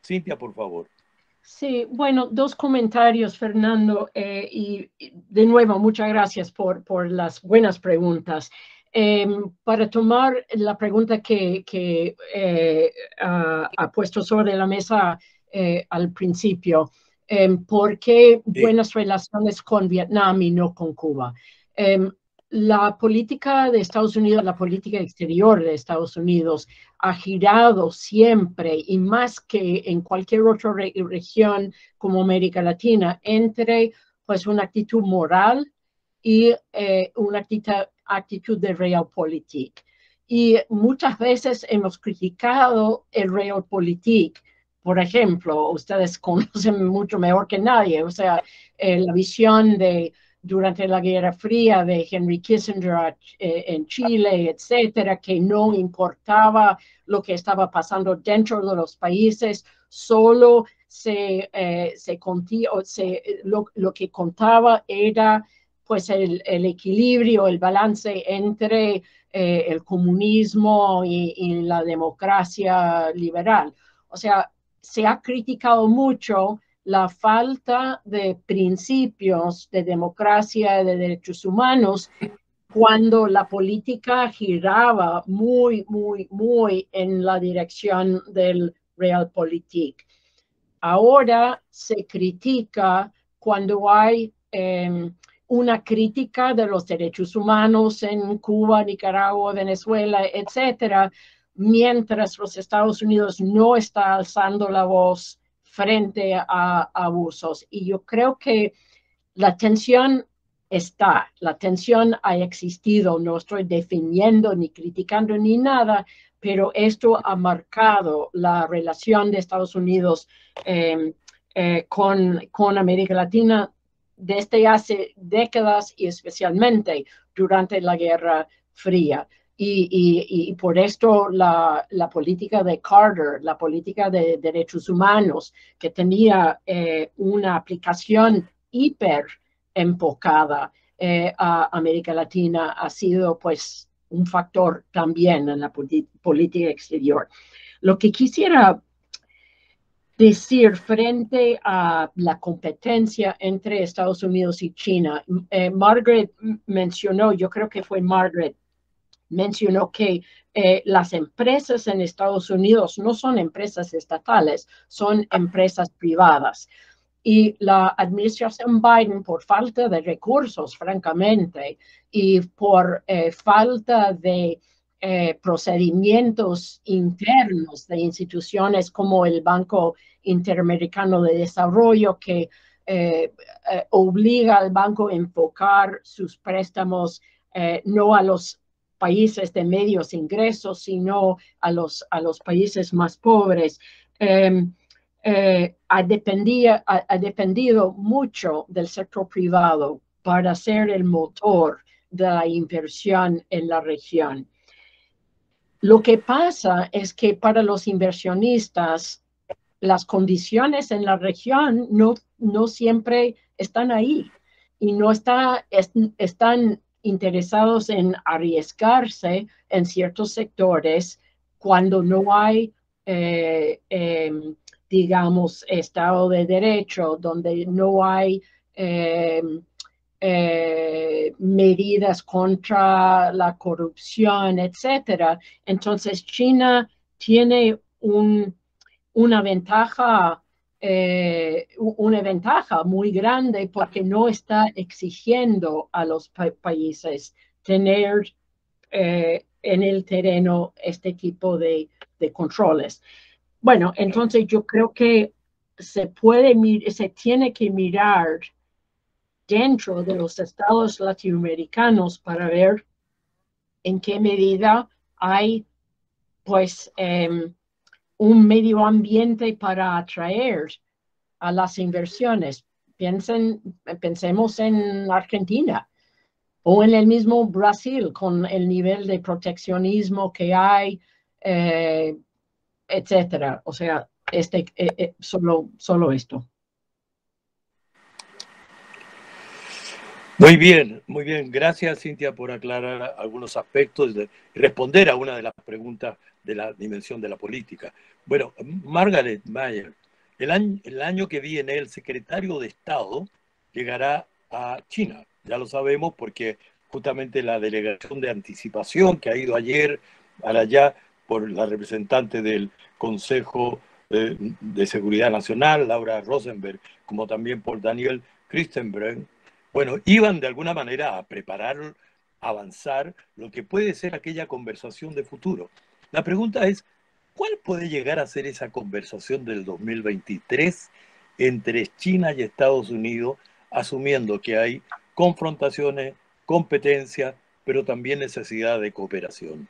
Cintia, por favor. Sí, bueno, dos comentarios, Fernando, y de nuevo, muchas gracias por las buenas preguntas. Para tomar la pregunta que ha puesto sobre la mesa al principio, ¿por qué buenas relaciones con Vietnam y no con Cuba? La política de Estados Unidos, la política exterior de Estados Unidos ha girado siempre, y más que en cualquier otra región como América Latina, entre pues una actitud moral y una actitud de realpolitik. Y muchas veces hemos criticado el realpolitik. Por ejemplo, ustedes conocen mucho mejor que nadie, o sea, la visión de durante la Guerra Fría de Henry Kissinger en Chile, etcétera, que no importaba lo que estaba pasando dentro de los países, solo lo que contaba era pues el equilibrio, el balance entre el comunismo y la democracia liberal. O sea, se ha criticado mucho la falta de principios de democracia y de derechos humanos cuando la política giraba muy en la dirección del realpolitik. Ahora se critica cuando hay una crítica de los derechos humanos en Cuba, Nicaragua, Venezuela, etcétera, mientras los Estados Unidos no está alzando la voz frente a abusos. Y yo creo que la tensión la tensión ha existido, no estoy definiendo ni criticando ni nada, pero esto ha marcado la relación de Estados Unidos con América Latina desde hace décadas y especialmente durante la Guerra Fría. Y por esto la política de Carter, la política de derechos humanos, que tenía una aplicación hiper enfocada a América Latina, ha sido pues un factor también en la política exterior. Lo que quisiera decir frente a la competencia entre Estados Unidos y China, Margaret mencionó, yo creo que fue Margaret, mencionó que las empresas en Estados Unidos no son empresas estatales, son empresas privadas. Y la administración Biden, por falta de recursos, francamente, y por falta de procedimientos internos de instituciones como el Banco Interamericano de Desarrollo, que obliga al banco a enfocar sus préstamos no a los países de medios ingresos, sino a los países más pobres. Ha dependido mucho del sector privado para ser el motor de la inversión en la región. Lo que pasa es que para los inversionistas, las condiciones en la región no siempre están ahí y no están interesados en arriesgarse en ciertos sectores cuando no hay, digamos, Estado de Derecho, donde no hay medidas contra la corrupción, etcétera. Entonces, China tiene una ventaja muy grande porque no está exigiendo a los países tener en el terreno este tipo de controles. Bueno, entonces yo creo que se tiene que mirar dentro de los estados latinoamericanos para ver en qué medida hay pues un medio ambiente para atraer a las inversiones. Pensemos en Argentina o en el mismo Brasil con el nivel de proteccionismo que hay, etcétera. O sea, solo esto. Muy bien, muy bien. Gracias, Cintia, por aclarar algunos aspectos y responder a una de las preguntas de la dimensión de la política. Bueno, Margaret Mayer, el año que viene el secretario de Estado llegará a China. Ya lo sabemos porque justamente la delegación de anticipación que ha ido ayer allá por la representante del Consejo de Seguridad Nacional, Laura Rosenberg, como también por Daniel Christenbrand, bueno, iban de alguna manera a preparar, a avanzar lo que puede ser aquella conversación de futuro. La pregunta es, ¿cuál puede llegar a ser esa conversación del 2023 entre China y Estados Unidos, asumiendo que hay confrontaciones, competencia, pero también necesidad de cooperación?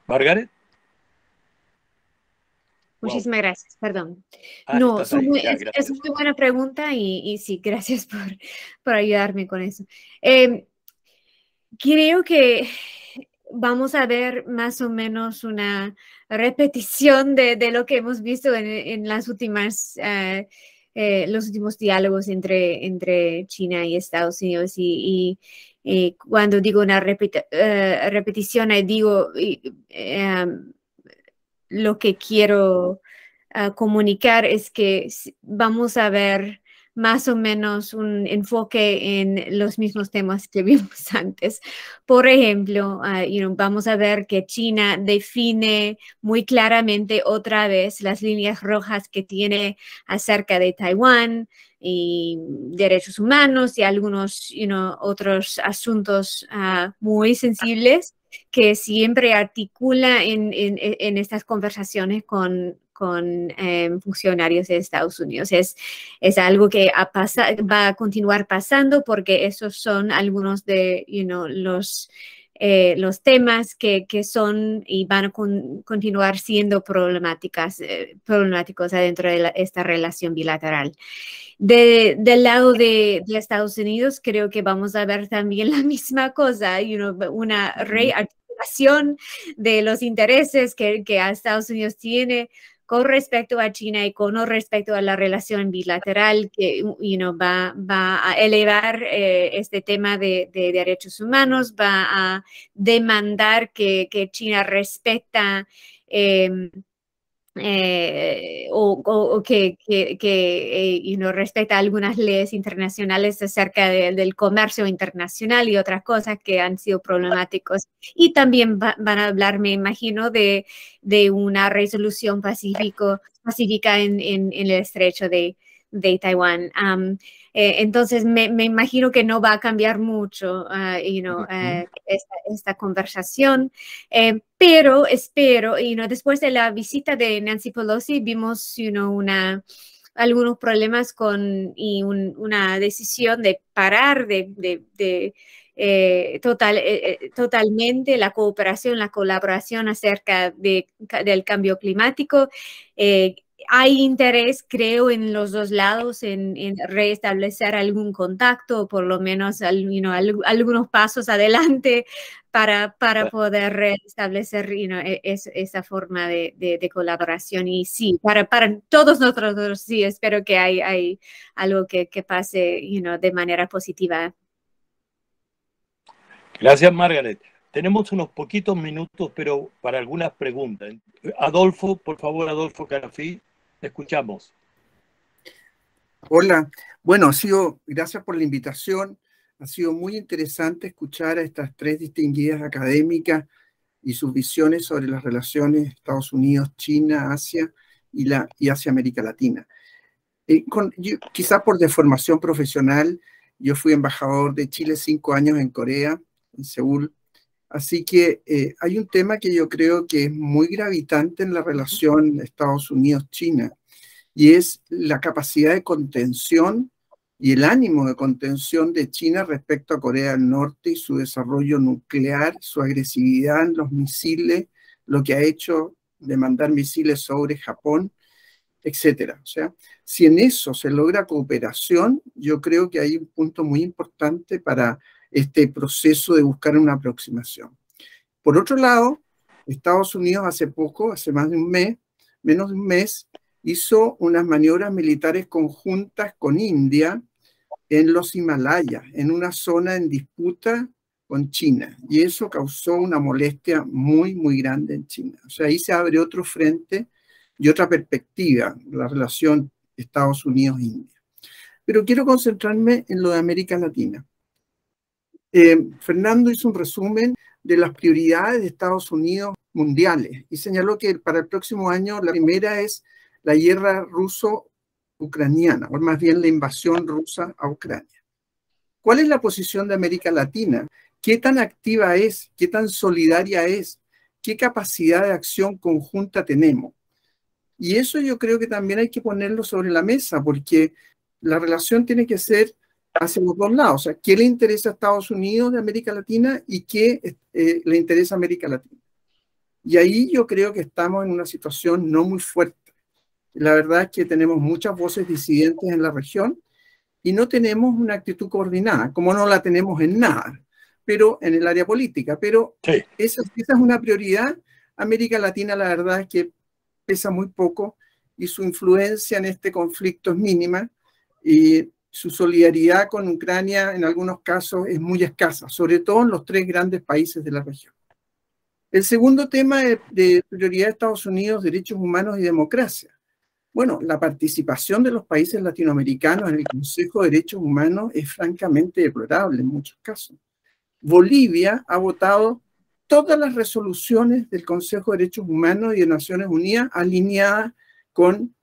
¿Margaret? Muchísimas gracias, perdón. Ah, No, estás ahí. Ya, es gracias. muy buena pregunta y sí, gracias por ayudarme con eso. Creo que vamos a ver más o menos una repetición de lo que hemos visto en las últimas, los últimos diálogos entre China y Estados Unidos. Y cuando digo una repetición, digo lo que quiero comunicar es que vamos a ver más o menos un enfoque en los mismos temas que vimos antes. Por ejemplo, vamos a ver que China define muy claramente otra vez las líneas rojas que tiene acerca de Taiwán y derechos humanos y algunos otros asuntos muy sensibles que siempre articula en estas conversaciones con funcionarios de Estados Unidos. Es algo que va a continuar pasando porque esos son algunos de los los temas que son y van a continuar siendo problemáticos adentro de esta relación bilateral. Del lado de Estados Unidos, creo que vamos a ver también la misma cosa, una rearticulación de los intereses que Estados Unidos tiene con respecto a China y con respecto a la relación bilateral, que va a elevar este tema de derechos humanos, va a demandar que China respeta o que respeta algunas leyes internacionales acerca del comercio internacional y otras cosas que han sido problemáticos. Y también van a hablar, me imagino, de una resolución pacífica en el estrecho de Taiwán. Entonces, me imagino que no va a cambiar mucho esta conversación, pero espero, después de la visita de Nancy Pelosi, vimos algunos problemas y una decisión de parar totalmente la cooperación, la colaboración acerca del cambio climático. Hay interés, creo, en los dos lados en restablecer algún contacto, o por lo menos algunos pasos adelante para poder restablecer esa forma de colaboración. Y sí, para todos nosotros, sí, espero que hay algo que pase de manera positiva. Gracias, Margaret. Tenemos unos poquitos minutos, pero para algunas preguntas. Adolfo, por favor, Adolfo Carafí, te escuchamos. Hola, bueno, gracias por la invitación. Ha sido muy interesante escuchar a estas tres distinguidas académicas y sus visiones sobre las relaciones Estados Unidos, China, Asia y Asia-América Latina. Quizás por deformación profesional, yo fui embajador de Chile 5 años en Corea, en Seúl. Así que hay un tema que yo creo que es muy gravitante en la relación Estados Unidos-China, y es la capacidad de contención y el ánimo de contención de China respecto a Corea del Norte y su desarrollo nuclear, su agresividad en los misiles, lo que ha hecho de mandar misiles sobre Japón, etcétera. O sea, si en eso se logra cooperación, yo creo que hay un punto muy importante para este proceso de buscar una aproximación. Por otro lado, Estados Unidos hace más de un mes, menos de un mes, hizo unas maniobras militares conjuntas con India en los Himalayas, en una zona en disputa con China, y eso causó una molestia muy, muy grande en China. O sea, ahí se abre otro frente y otra perspectiva, la relación Estados Unidos-India. Pero quiero concentrarme en lo de América Latina. Fernando hizo un resumen de las prioridades de Estados Unidos mundiales y señaló que para el próximo año la primera es la guerra ruso-ucraniana, o más bien la invasión rusa a Ucrania. ¿Cuál es la posición de América Latina? ¿Qué tan activa es? ¿Qué tan solidaria es? ¿Qué capacidad de acción conjunta tenemos? Y eso yo creo que también hay que ponerlo sobre la mesa, porque la relación tiene que ser hacia los dos lados. O sea, ¿qué le interesa a Estados Unidos de América Latina y qué le interesa a América Latina? Y ahí yo creo que estamos en una situación no muy fuerte. La verdad es que tenemos muchas voces disidentes en la región y no tenemos una actitud coordinada, como no la tenemos en nada, pero en el área política. Pero sí, esa es una prioridad. América Latina, la verdad es que pesa muy poco y su influencia en este conflicto es mínima, y su solidaridad con Ucrania en algunos casos es muy escasa, sobre todo en los tres grandes países de la región. El segundo tema de prioridad de Estados Unidos, derechos humanos y democracia. Bueno, la participación de los países latinoamericanos en el Consejo de Derechos Humanos es francamente deplorable en muchos casos. Bolivia ha votado todas las resoluciones del Consejo de Derechos Humanos y de Naciones Unidas alineadas con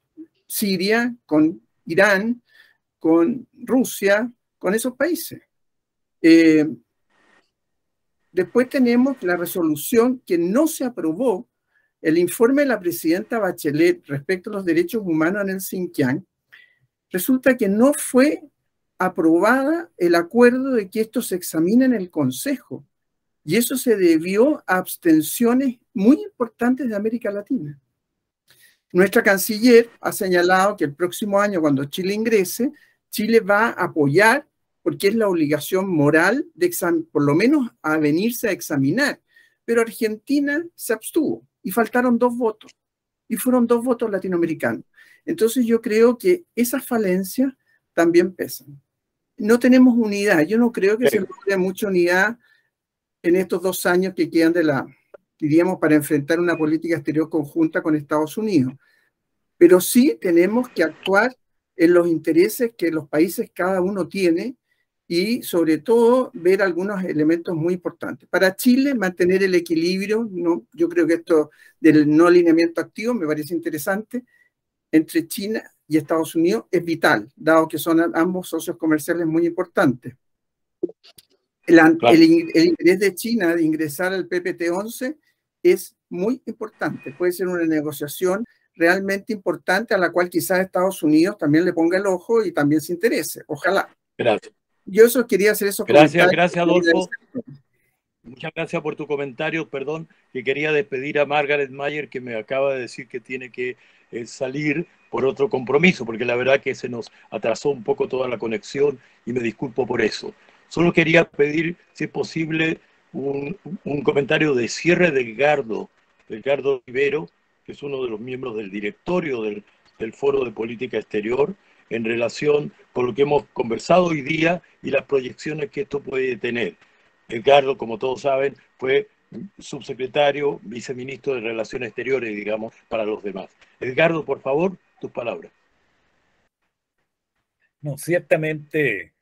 Siria, con Irán, con Rusia, con esos países. Después tenemos la resolución que no se aprobó, el informe de la presidenta Bachelet respecto a los derechos humanos en el Xinjiang. Resulta que no fue aprobada el acuerdo de que esto se examine en el Consejo. Y eso se debió a abstenciones muy importantes de América Latina. Nuestra canciller ha señalado que el próximo año, cuando Chile ingrese, Chile va a apoyar, porque es la obligación moral de por lo menos a venirse a examinar. Pero Argentina se abstuvo y faltaron 2 votos. Y fueron 2 votos latinoamericanos. Entonces yo creo que esas falencias también pesan. No tenemos unidad. Yo no creo que se logre mucha unidad en estos 2 años que quedan diríamos, para enfrentar una política exterior conjunta con Estados Unidos. Pero sí tenemos que actuar en los intereses que los países cada uno tiene y sobre todo ver algunos elementos muy importantes. Para Chile, mantener el equilibrio, ¿no? Yo creo que esto del no alineamiento activo me parece interesante, entre China y Estados Unidos es vital, dado que son ambos socios comerciales muy importantes. El interés de China de ingresar al PPT-11 es muy importante, puede ser una negociación realmente importante a la cual quizás Estados Unidos también le ponga el ojo y también se interese, ojalá. Gracias. Yo eso quería hacer esos comentarios. Gracias, Adolfo. Muchas gracias por tu comentario. Perdón, que quería despedir a Margaret Mayer, que me acaba de decir que tiene que salir por otro compromiso, porque la verdad que se nos atrasó un poco toda la conexión y me disculpo por eso. Solo quería pedir, si es posible, un comentario de cierre de Edgardo Rivero, que es uno de los miembros del directorio del Foro de Política Exterior, en relación con lo que hemos conversado hoy día y las proyecciones que esto puede tener. Edgardo, como todos saben, fue subsecretario, viceministro de Relaciones Exteriores, digamos, para los demás. Edgardo, por favor, tus palabras. No, ciertamente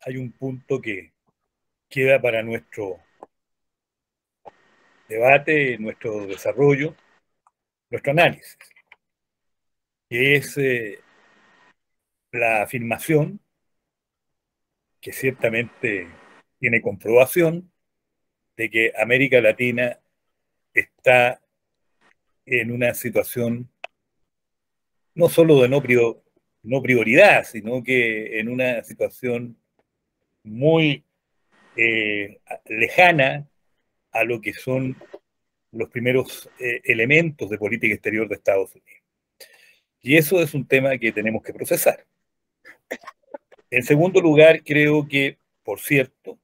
hay un punto que queda para nuestro debate, nuestro desarrollo, nuestro análisis, que es la afirmación, que ciertamente tiene comprobación, de que América Latina está en una situación no solo de no prioridad, sino que en una situación muy lejana a lo que son los primeros elementos de política exterior de Estados Unidos. Y eso es un tema que tenemos que procesar. En segundo lugar, creo que, por cierto,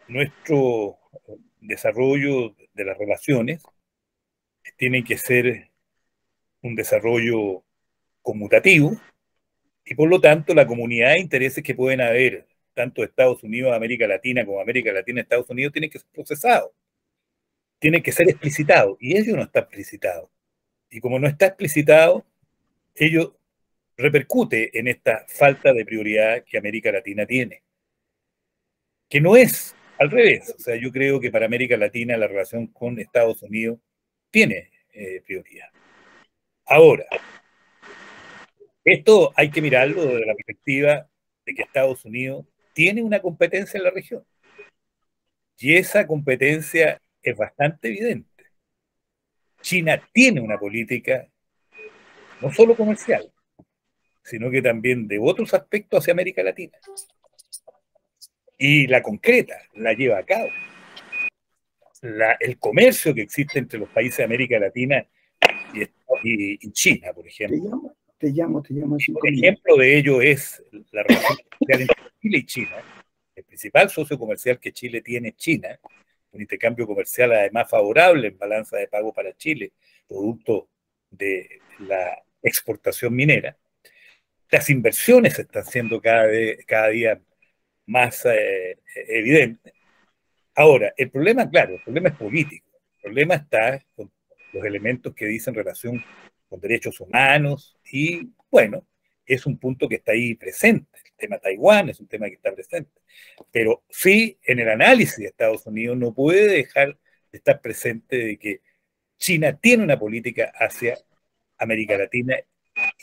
nuestro desarrollo de las relaciones tiene que ser un desarrollo conmutativo y, por lo tanto, la comunidad de intereses que pueden haber, tanto Estados Unidos, América Latina, como América Latina, Estados Unidos, tienen que ser procesados, tienen que ser explicitados, y ello no está explicitado. Y como no está explicitado, ello repercute en esta falta de prioridad que América Latina tiene, que no es al revés. O sea, yo creo que para América Latina la relación con Estados Unidos tiene prioridad. Ahora, esto hay que mirarlo desde la perspectiva de que Estados Unidos tiene una competencia en la región. Y esa competencia es bastante evidente. China tiene una política no solo comercial, sino que también de otros aspectos hacia América Latina. Y la concreta, la lleva a cabo. El comercio que existe entre los países de América Latina y China, por ejemplo. Te llamo. Un ejemplo de ello es la relación comercial entre Chile y China. El principal socio comercial que Chile tiene es China, un intercambio comercial además favorable en balanza de pago para Chile, producto de la exportación minera. Las inversiones están siendo cada día más evidentes. Ahora, el problema, claro, el problema es político. El problema está con los elementos que dicen relación con derechos humanos y, bueno, es un punto que está ahí presente. El tema Taiwán es un tema que está presente. Pero sí, en el análisis de Estados Unidos no puede dejar de estar presente de que China tiene una política hacia América Latina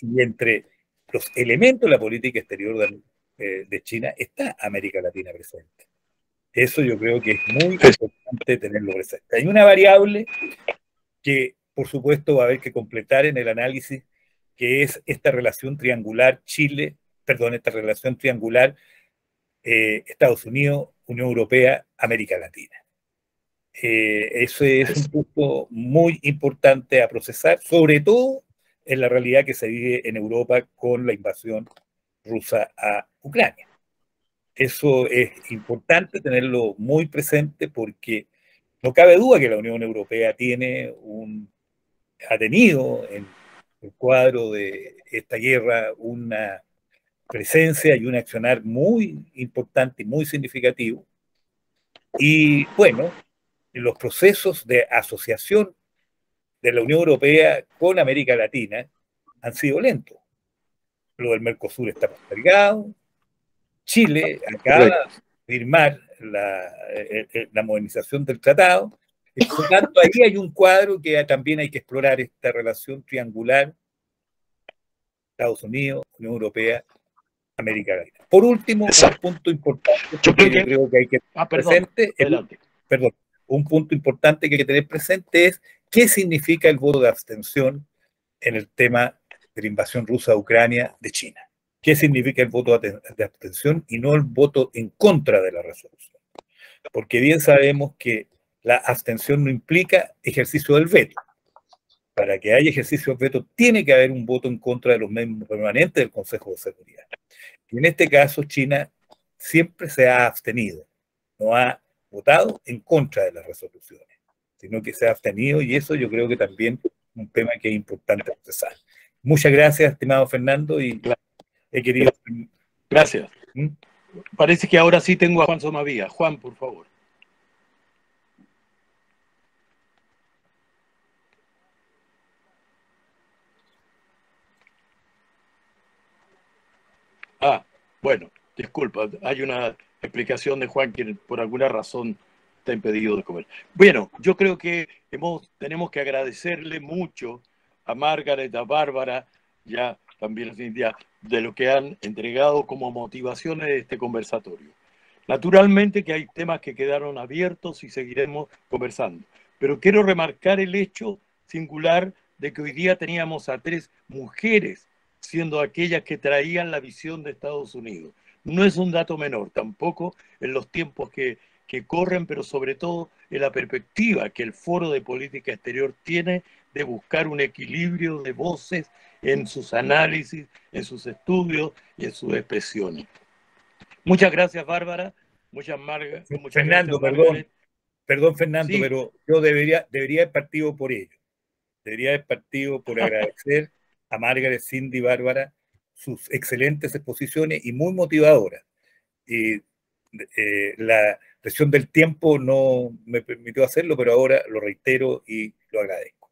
y entre los elementos de la política exterior de China está América Latina presente. Eso yo creo que es muy importante tenerlo presente. Hay una variable que, por supuesto, va a haber que completar en el análisis, que es esta relación triangular Estados Unidos, Unión Europea, América Latina. Ese es un punto muy importante a procesar, sobre todo en la realidad que se vive en Europa con la invasión rusa a Ucrania. Eso es importante tenerlo muy presente porque no cabe duda que la Unión Europea ha tenido en el cuadro de esta guerra una presencia y un accionar muy importante y muy significativo. Y bueno, los procesos de asociación de la Unión Europea con América Latina han sido lentos. Lo del Mercosur está postergado. Chile acaba de firmar la modernización del tratado. Por lo tanto, ahí hay un cuadro que también hay que explorar, esta relación triangular Estados Unidos, Unión Europea, América Latina. Por último, un punto importante que yo creo que hay que tener presente, un punto importante que hay que tener presente es qué significa el voto de abstención en el tema de la invasión rusa a Ucrania de China. ¿Qué significa el voto de abstención y no el voto en contra de la resolución? Porque bien sabemos que la abstención no implica ejercicio del veto. Para que haya ejercicio del veto tiene que haber un voto en contra de los miembros permanentes del Consejo de Seguridad. Y en este caso China siempre se ha abstenido, no ha votado en contra de las resoluciones, sino que se ha abstenido, y eso yo creo que también es un tema que es importante procesar. Muchas gracias, estimado Fernando, y he querido... Gracias. Parece que ahora sí tengo a Juan Somavía. Juan, por favor. Bueno, disculpa, hay una explicación de Juan que por alguna razón está impedido de comer. Bueno, yo creo que tenemos que agradecerle mucho a Margaret, a Bárbara, ya también a Cintia, de lo que han entregado como motivaciones de este conversatorio. Naturalmente que hay temas que quedaron abiertos y seguiremos conversando, pero quiero remarcar el hecho singular de que hoy día teníamos a 3 mujeres siendo aquellas que traían la visión de Estados Unidos. No es un dato menor, tampoco en los tiempos que corren, pero sobre todo en la perspectiva que el Foro de Política Exterior tiene de buscar un equilibrio de voces en sus análisis, en sus estudios y en sus expresiones. Muchas gracias, Bárbara. Muchas Fernando, gracias, perdón, Fernando, sí. Pero yo debería haber partido por ello. Debería haber partido por agradecer a Margaret, Cindy y Bárbara sus excelentes exposiciones y muy motivadoras. Y la presión del tiempo no me permitió hacerlo, pero ahora lo reitero y lo agradezco.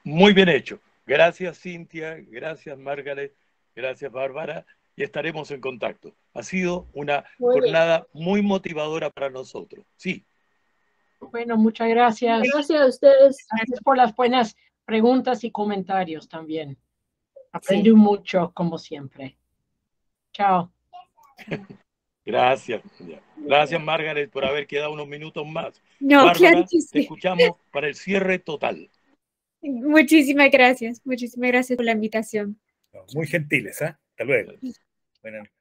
Muy bien hecho. Gracias, Cintia. Gracias, Margaret. Gracias, Bárbara. Y estaremos en contacto. Ha sido una jornada muy motivadora para nosotros. Sí. Bueno, muchas gracias. Gracias a ustedes. Gracias por las buenas preguntas y comentarios también. Aprendí mucho, como siempre. Chao. Gracias. Gracias, Margaret, por haber quedado unos minutos más. No, Bárbara, claro que sí. te escuchamos para el cierre total. Muchísimas gracias por la invitación. Muy gentiles, ¿eh? Hasta luego. Buenas noches.